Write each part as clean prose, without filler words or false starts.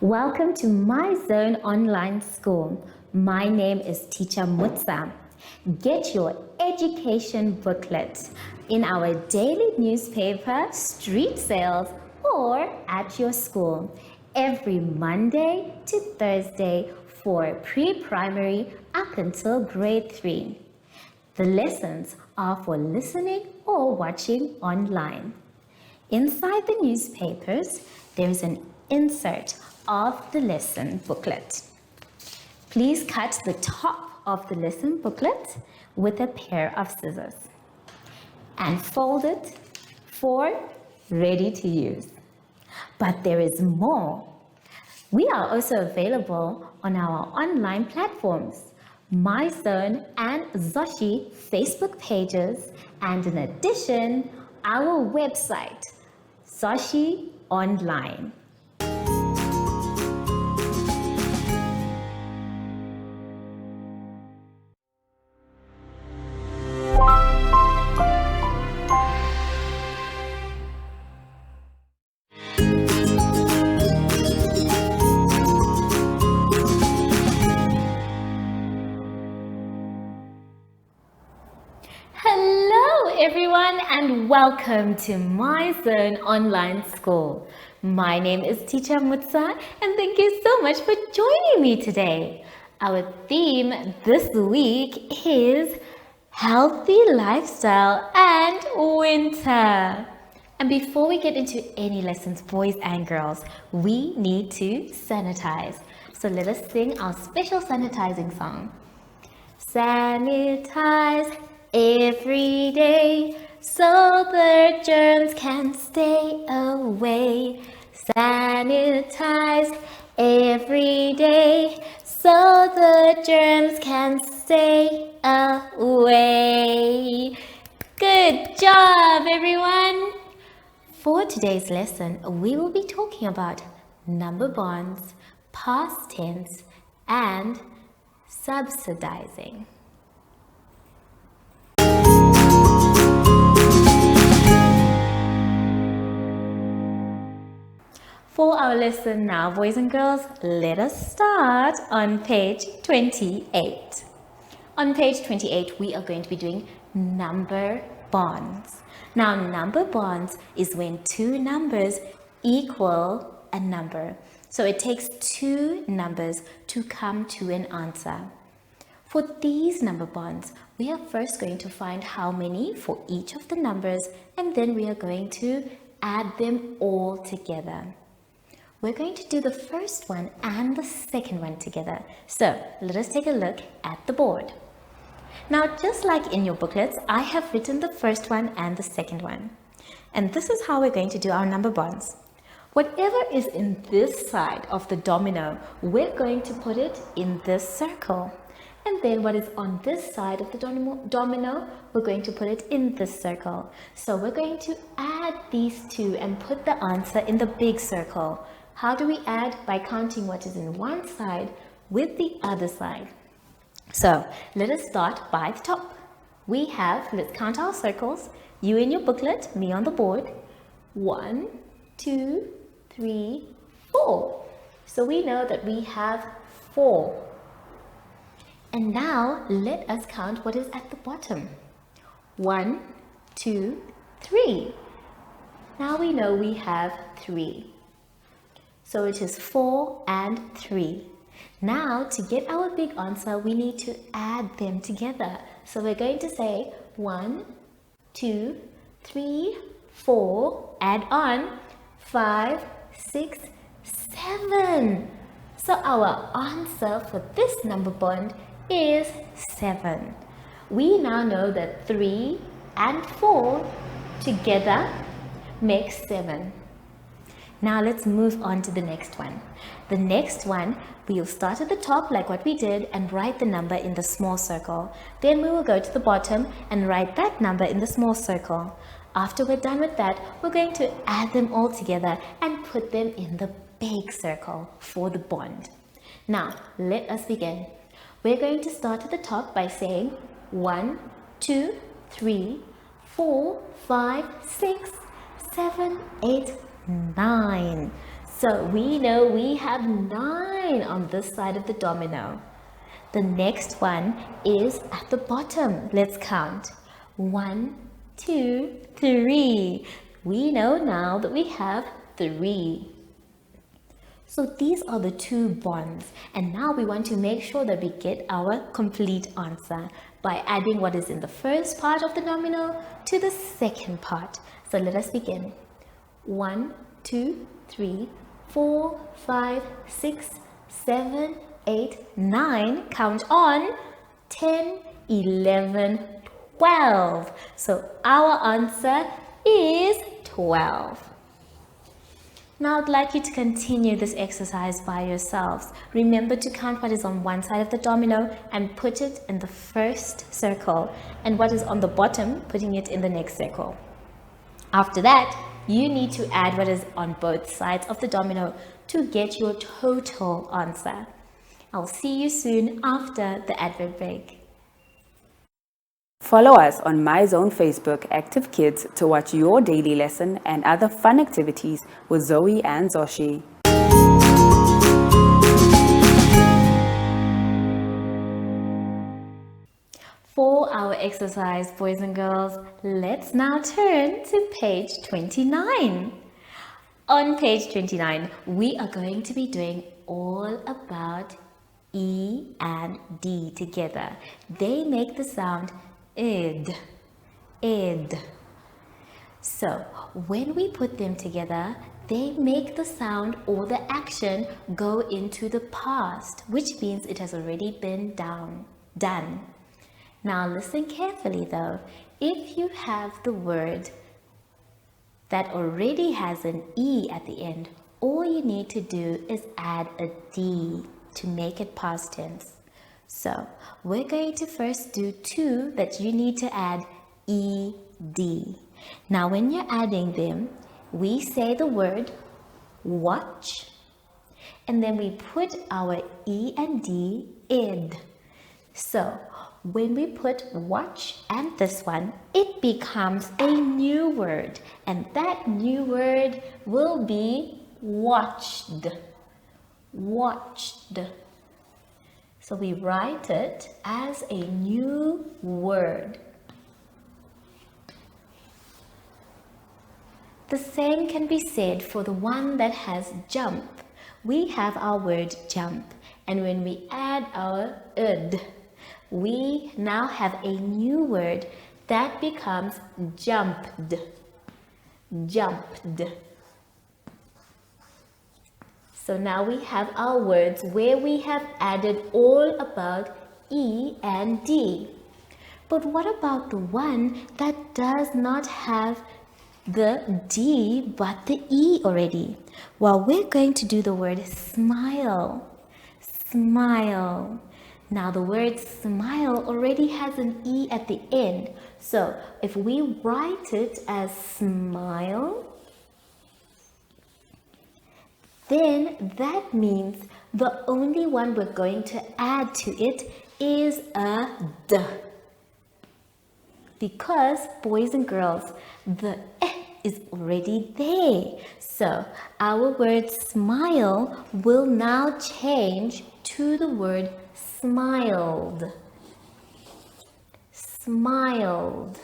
Welcome to My Zone Online School. My name is Teacher Mutsa. Get your education booklet in our daily newspaper, street sales, or at your school every Monday to Thursday for pre-primary up until grade 3. The lessons are for listening or watching online. Inside the newspapers, there is an insert of the lesson booklet. Please cut the top of the lesson booklet with a pair of scissors and fold it for ready to use. But there is more. We are also available on our online platforms, MyZone and Zoshi Facebook pages, and in addition, our website, Zoshi Online. Hello everyone and welcome to My Zone Online School. My name is Teacher Mutsa and thank you so much for joining me today. Our theme this week is healthy lifestyle and winter. And before we get into any lessons, boys and girls, we need to sanitize. So let us sing our special sanitizing song. Sanitize every day so the germs can stay away. Sanitize every day so the germs can stay away. Good job, everyone! For today's lesson, we will be talking about number bonds, past tense, and subsidizing. For our lesson now, boys and girls, let us start on page 28. On page 28, we are going to be doing number bonds. Now, number bonds is when two numbers equal a number. So it takes two numbers to come to an answer. For these number bonds, we are first going to find how many for each of the numbers, and then we are going to add them all together. We're going to do the first one and the second one together. So let us take a look at the board. Now, just like in your booklets, I have written the first one and the second one. And this is how we're going to do our number bonds. Whatever is in this side of the domino, we're going to put it in this circle. And then what is on this side of the domino, we're going to put it in this circle. So we're going to add these two and put the answer in the big circle. How do we add? By counting what is in one side with the other side. So let us start by the top. We have, let's count our circles. You in your booklet, me on the board. 1, 2, 3, 4. So we know that we have 4. And now let us count what is at the bottom. 1, 2, 3. Now we know we have 3. So it is 4 and 3. Now to get our big answer, we need to add them together. So we're going to say 1, 2, 3, 4, add on 5, 6, 7. So our answer for this number bond is 7. We now know that 3 and 4 together make 7. Now let's move on to the next one. The next one, we'll start at the top like what we did and write the number in the small circle. Then we will go to the bottom and write that number in the small circle. After we're done with that, we're going to add them all together and put them in the big circle for the bond. Now, let us begin. We're going to start at the top by saying 1, 2, 3, 4, 5, 6, 7, 8, 9. So we know we have 9 on this side of the domino. The next one is at the bottom. Let's count. 1, 2, 3. We know now that we have 3. So these are the 2 bonds, and now we want to make sure that we get our complete answer by adding what is in the first part of the domino to the second part. So let us begin. 1, 2, 3, 4, 5, 6, 7, 8, 9. Count on. 10, 11, 12. So our answer is 12. Now I'd like you to continue this exercise by yourselves. Remember to count what is on one side of the domino and put it in the first circle, and what is on the bottom, putting it in the next circle. After that, you need to add what is on both sides of the domino to get your total answer. I'll see you soon after the advert break. Follow us on MyZone Facebook Active Kids to watch your daily lesson and other fun activities with Zoe and Zoshi. For our exercise, boys and girls, let's now turn to page 29. On page 29, we are going to be doing all about E and D together. They make the sound id, id. So when we put them together, they make the sound or the action go into the past, which means it has already been done. Now listen carefully though. If you have the word that already has an E at the end, all you need to do is add a D to make it past tense. So we're going to first do 2 that you need to add ED. Now when you're adding them, we say the word watch, and then we put our E and D id. So when we put watch and this one, it becomes a new word, and that new word will be watched. Watched. So we write it as a new word. The same can be said for the one that has jump. We have our word jump, and when we add our id, we now have a new word that becomes jumped. Jumped. So now we have our words where we have added all about E and D. But what about the one that does not have the D but the E already? Well, we're going to do the word smile. Smile. Now the word smile already has an E at the end. So if we write it as smile, then that means the only one we're going to add to it is a D. Because, boys and girls, the is already there. So our word smile will now change to the word smiled. Smiled.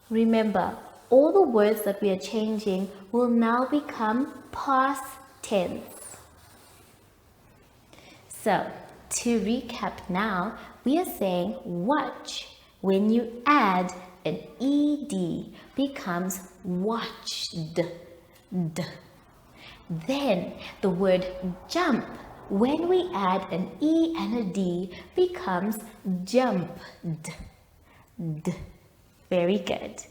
Remember, all the words that we are changing will now become past tense. So, to recap now, we are saying watch. When you add an ED, becomes watched. D. Then the word jump, when we add an E and a D, becomes jumped. D. Very good.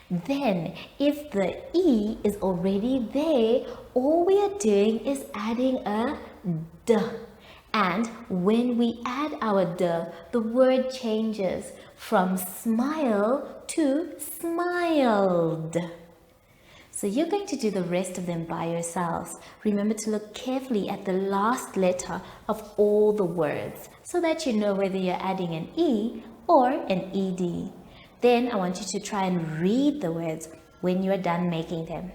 Then, if the E is already there, all we are doing is adding a D. And when we add our D, the word changes from smile to smiled. So you're going to do the rest of them by yourselves. Remember to look carefully at the last letter of all the words so that you know whether you're adding an E or an ED. Then I want you to try and read the words when you are done making them.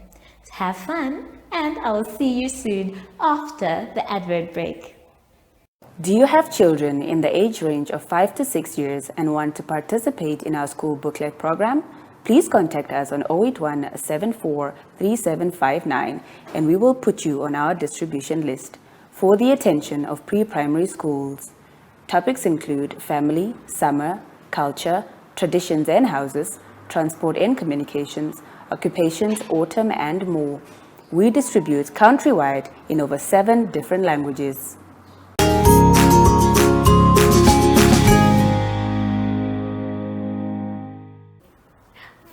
Have fun and I'll see you soon after the advert break. Do you have children in the age range of 5 to 6 years and want to participate in our school booklet program? Please contact us on 081 74 3759 and we will put you on our distribution list for the attention of pre-primary schools. Topics include family, summer, culture, traditions and houses, transport and communications, occupations, autumn and more. We distribute countrywide in over 7 different languages.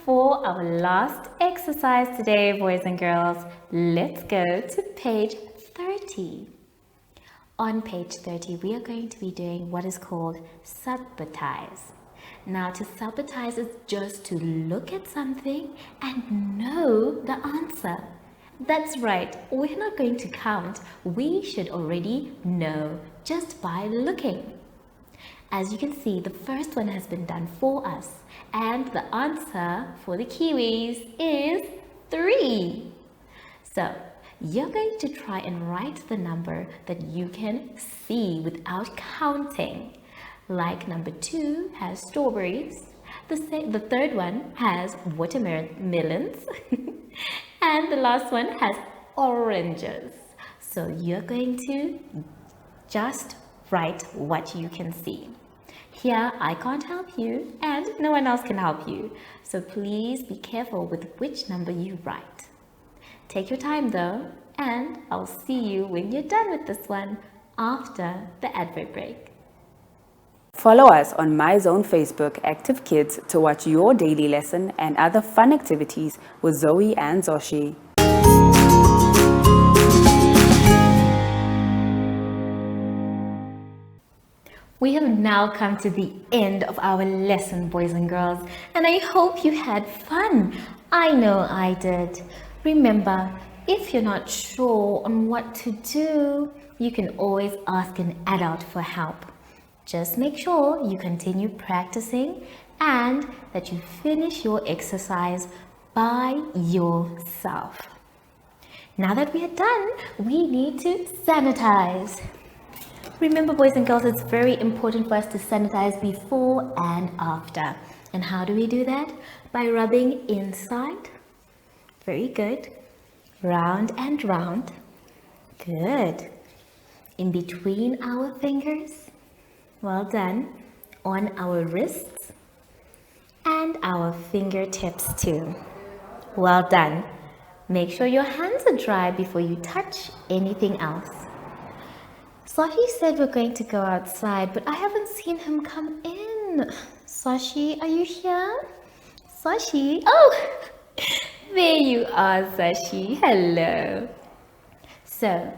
For our last exercise today, boys and girls, let's go to page 30. On page 30, we are going to be doing what is called subtraction. Now, to subtract is just to look at something and know the answer. That's right, we're not going to count. We should already know just by looking. As you can see, the first one has been done for us, and the answer for the Kiwis is 3. So, you're going to try and write the number that you can see without counting. Like number 2 has strawberries, the third one has watermelons, and the last one has oranges. So, you're going to just write what you can see. Here, I can't help you and no one else can help you. So please be careful with which number you write. Take your time though, and I'll see you when you're done with this one after the advert break. Follow us on MyZone Facebook Active Kids to watch your daily lesson and other fun activities with Zoe and Zoshi. We have now come to the end of our lesson, boys and girls, and I hope you had fun. I know I did. Remember, if you're not sure on what to do, you can always ask an adult for help. Just make sure you continue practicing and that you finish your exercise by yourself. Now that we are done, we need to sanitize. Remember, boys and girls, it's very important for us to sanitize before and after. And how do we do that? By rubbing inside. Very good. Round and round. Good. In between our fingers. Well done. On our wrists. And our fingertips too. Well done. Make sure your hands are dry before you touch anything else. Sashi said we're going to go outside, but I haven't seen him come in. Sashi, are you here? Sashi? Oh, there you are, Sashi. Hello. So,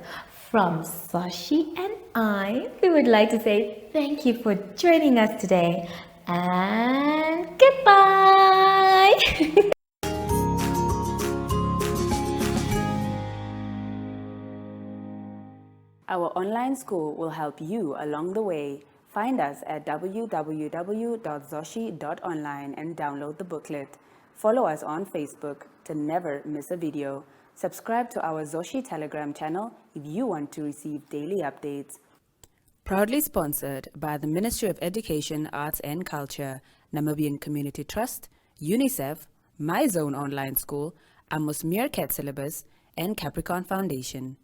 from Sashi and I, we would like to say thank you for joining us today. And goodbye. Our online school will help you along the way. Find us at www.zoshi.online and download the booklet. Follow us on Facebook to never miss a video. Subscribe to our Zoshi Telegram channel if you want to receive daily updates. Proudly sponsored by the Ministry of Education, Arts and Culture, Namibian Community Trust, UNICEF, MyZone Online School, Amos Meerkat Syllabus, and Capricorn Foundation.